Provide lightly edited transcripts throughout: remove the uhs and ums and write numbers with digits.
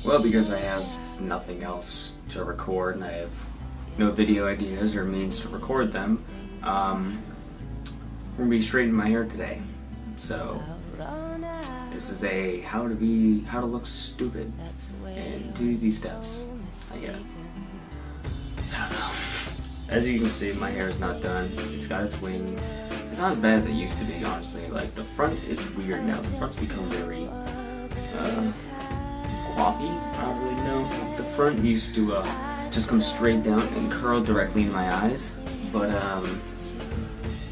Well, because I have nothing else to record and I have no video ideas or means to record them, we're gonna be straightening my hair today. So this is a how to look stupid in 2 easy steps, I guess. I don't know. As you can see, my hair is not done. It's got its wings. It's not as bad as it used to be, honestly. Like, the front is weird now. The front's become very coiffy. I don't really know. The front used to just come straight down and curl directly in my eyes, but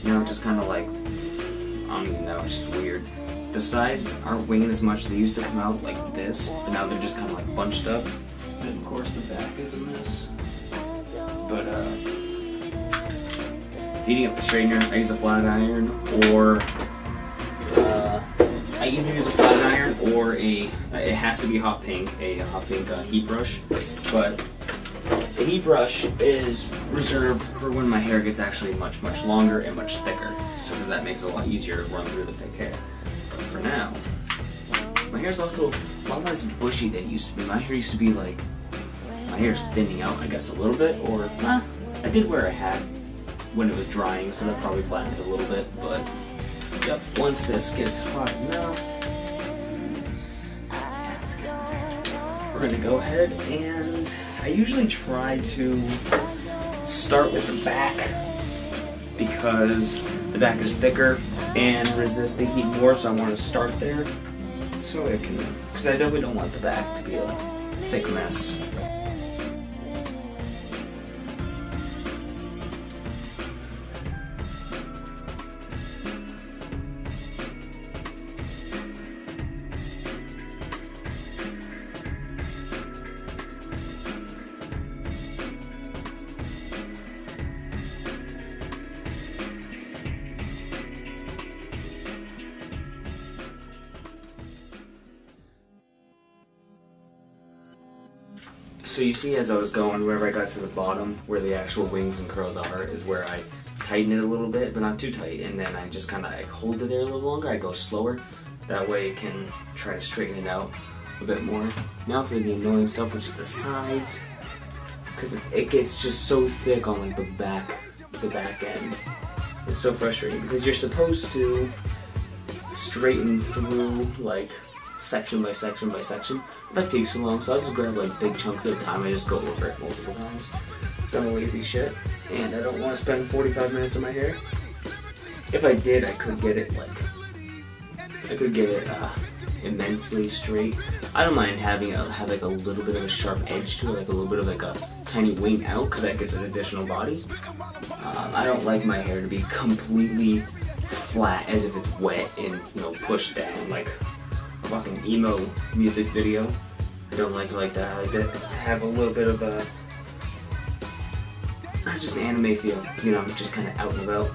now it just kind of like, I don't even know. It's just weird. The sides aren't winging as much. They used to come out like this, but now they're just kind of like bunched up. And of course, the back is a mess. But heating up the straightener, I use a flat iron, or I either use a flat iron or it has to be hot pink heat brush. But the heat brush is reserved for when my hair gets actually much longer and much thicker, so because that makes it a lot easier to run through the thick hair. But for now, my hair's also a lot less bushy than it used to be. My hair used to be like, my hair's thinning out, I guess, a little bit, or I did wear a hat when it was drying, so that probably flattened it a little bit, but yep, once this gets hot enough, yeah, it's good. We're gonna go ahead and I usually try to start with the back because the back is thicker and resists the heat more, so I want to start there so it can, because I definitely don't want the back to be a thick mess. So you see, as I was going, whenever I got to the bottom, where the actual wings and curls are, is where I tighten it a little bit, but not too tight, and then I just kind of hold it there a little longer. I go slower, that way it can try to straighten it out a bit more. Now for the annoying stuff, which is the sides, because it gets just so thick on like the back end. It's so frustrating, because you're supposed to straighten through like section by section by section. That takes so long, so I just grab like big chunks at a time. I just go over it multiple times because I'm a lazy shit and I don't want to spend 45 minutes on my hair. If I did, I could get it immensely straight. I don't mind have like a little bit of a sharp edge to it, like a little bit of like a tiny wing out, because that gives an additional body. I don't like my hair to be completely flat as if it's wet and, you know, pushed down like a fucking emo music video. I don't like it like that. I like to have a little bit of a just an anime feel, you know, just kind of out and about.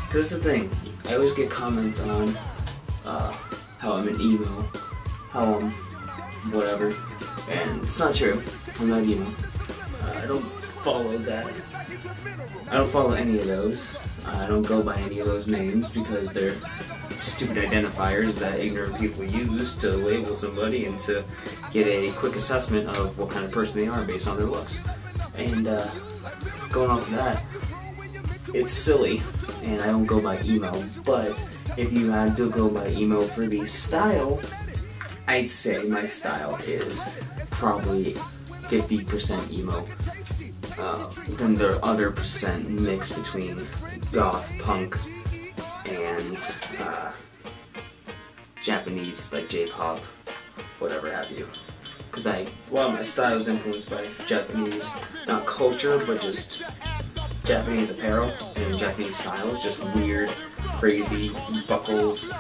Because the thing, I always get comments on how I'm an emo, how I'm whatever, and it's not true. I'm not emo. I don't follow that. I don't follow any of those. I don't go by any of those names because they're stupid identifiers that ignorant people use to label somebody and to get a quick assessment of what kind of person they are based on their looks. And going off of that, it's silly, and I don't go by emo, but if you had to go by emo for the style, I'd say my style is probably 50% emo. Then the other percent mix between goth, punk, and Japanese, like J-pop, whatever have you. Because a lot of my style is influenced by Japanese, not culture, but just Japanese apparel and Japanese styles, just weird, crazy buckles,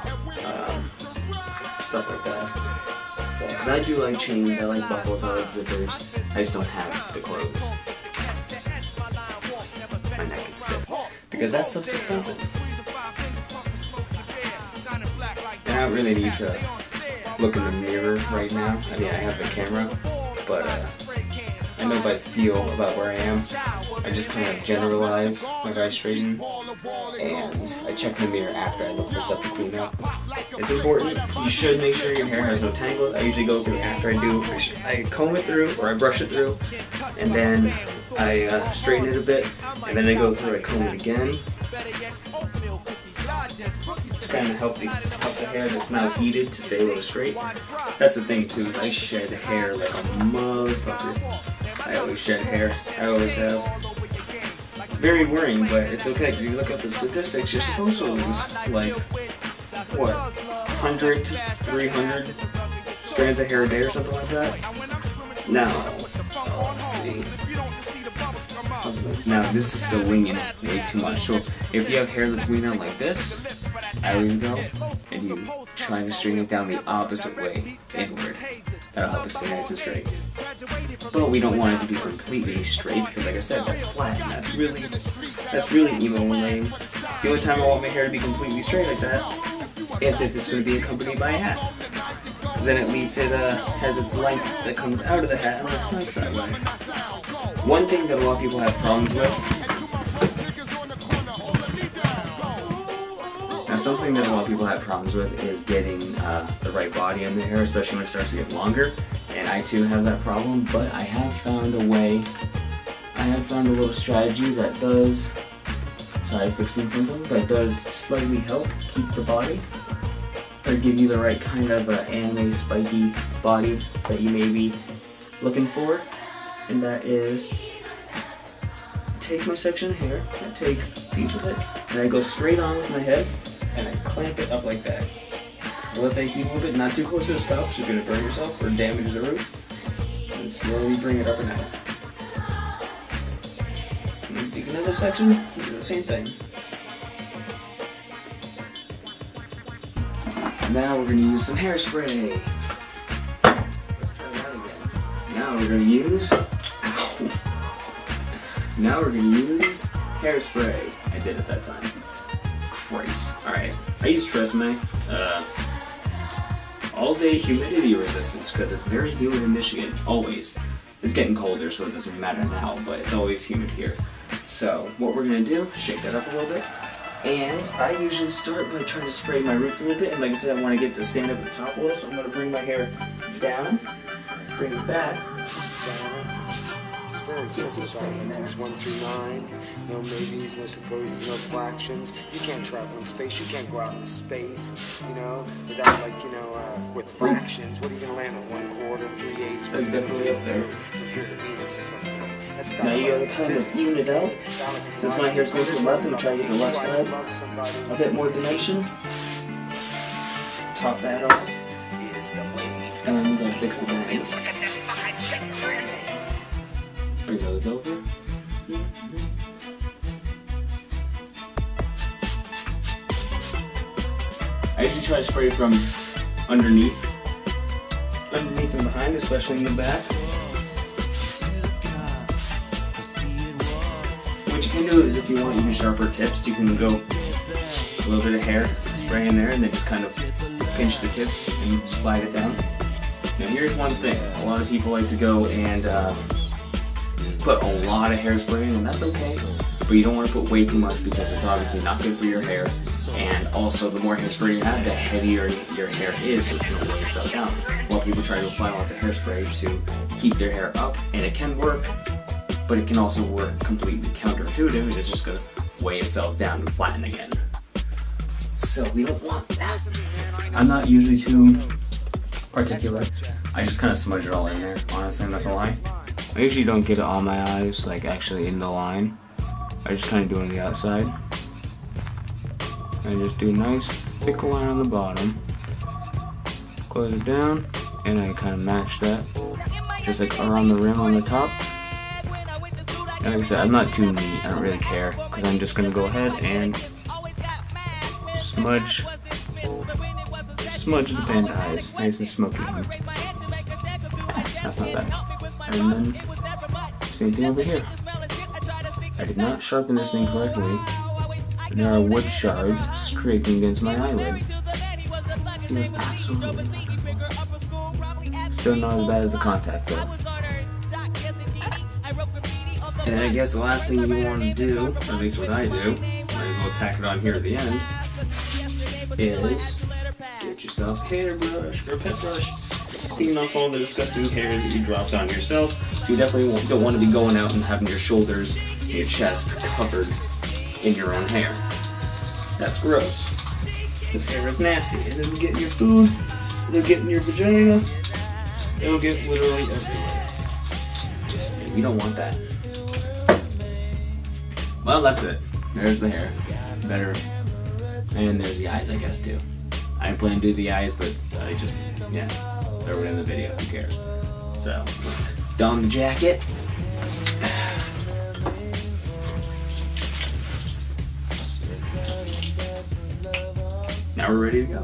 stuff like that. So, because I do like chains, I like buckles, I like zippers, I just don't have the clothes. My neck gets stiff, because that stuff's expensive. And I don't really need to look in the mirror right now. I mean, I have the camera, but I know by feel about where I am. I just kind of generalize when I straighten, and I check in the mirror after I look for stuff to clean up. It's important. You should make sure your hair has no tangles. I usually go through after I comb it through, or I brush it through, and then I straighten it a bit, and then I go through, I comb it again to kind of help the hair that's now heated to stay a little straight. That's the thing too, is I shed hair like a motherfucker. I always shed hair. I always have. Very worrying, but it's okay, because if you look at the statistics, you're supposed to lose like, what, 100 to 300 strands of hair a day or something like that? Now, let's see. Now, this is still winging way too much. So, if you have hair that's winging out like this, there you go, and you try to straighten it down the opposite way, inward. That'll help it stay nice and straight. But we don't want it to be completely straight, because like I said, that's flat, and that's really emo and lame. The only time I want my hair to be completely straight like that is if it's going to be accompanied by a hat. Because then at least it has its length that comes out of the hat and looks nice that way. One thing that a lot of people have problems with, something that a lot of people have problems with is getting the right body on their hair, especially when it starts to get longer. And I too have that problem, but I have found a way, I have found a little strategy that does, sorry, fixing something, that does slightly help keep the body, or give you the right kind of anime spiky body that you may be looking for. And that is, take my section of hair, I take a piece of it, and I go straight on with my head, and I clamp it up like that. Let that heat a little bit, not too close to the scalp, so you're going to burn yourself or damage the roots. And slowly bring it up and out. And take another section, do the same thing. Now we're going to use some hairspray. Let's try that again. Now we're going to use, now we're going to use hairspray. I did it that time. Christ. Alright, I use Tresemme, all-day humidity resistance, because it's very humid in Michigan, always. It's getting colder, so it doesn't matter now, but it's always humid here. So, what we're going to do, shake that up a little bit, and I usually start by trying to spray my roots a little bit, and like I said, I want to get to stand up at the top a little, so I'm going to bring my hair down, bring it back, very simple diabetes, 1 through 9, no maybes, no supposes, no fractions. You can't travel in space, you can't go out into space, you know, without like, you know, with fractions. What are you going to land on, 1/4, 3/8? That's definitely up there. Here's the Venus or something. That's now you gotta kind of even it out. Since my hair's going to the left, I'm trying to get the left side a bit more dimension. Top that off. And you gotta fix the bangs. Bring those over. I usually try to spray from underneath and behind, especially in the back. What you can do is, if you want even sharper tips, you can go a little bit of hair, spray in there, and then just kind of pinch the tips and slide it down. Now here's one thing, a lot of people like to go and put a lot of hairspray in, and that's okay, but you don't want to put way too much because it's obviously not good for your hair, and also the more hairspray you have, the heavier your hair is, so it's going to weigh itself down. A lot of people try to apply lots of hairspray to keep their hair up, and it can work, but it can also work completely counterintuitive. It's just going to weigh itself down and flatten again. So we don't want that. I'm not usually too particular. I just kind of smudge it all in there, honestly, I'm not gonna lie. I usually don't get it on my eyes, like actually in the line. I just kind of do it on the outside. I just do a nice thick line on the bottom. Close it down, and I kind of match that, just like around the rim on the top. And like I said, I'm not too neat, I don't really care, because I'm just going to go ahead and smudge the panda eyes, nice and smoky. That's not bad. And then, same thing over here. I did not sharpen this thing correctly. There are wood shards scraping against my eyelid. Feels absolutely still not as bad as the contact though. And then I guess the last thing you want to do, or at least what I do, might as well tack it on here at the end, is get yourself a hairbrush or a pet brush, clean off all the disgusting hairs that you dropped on yourself. You definitely don't want to be going out and having your shoulders and your chest covered in your own hair. That's gross. This hair is nasty, and it'll get in your food, it'll get in your vagina, it'll get literally everywhere. And we don't want that. Well, that's it. There's the hair. Better. And there's the eyes, I guess, too. I didn't plan to do the eyes, but I just, yeah, throw it in the video. Who cares? So, don the jacket. Now we're ready to go.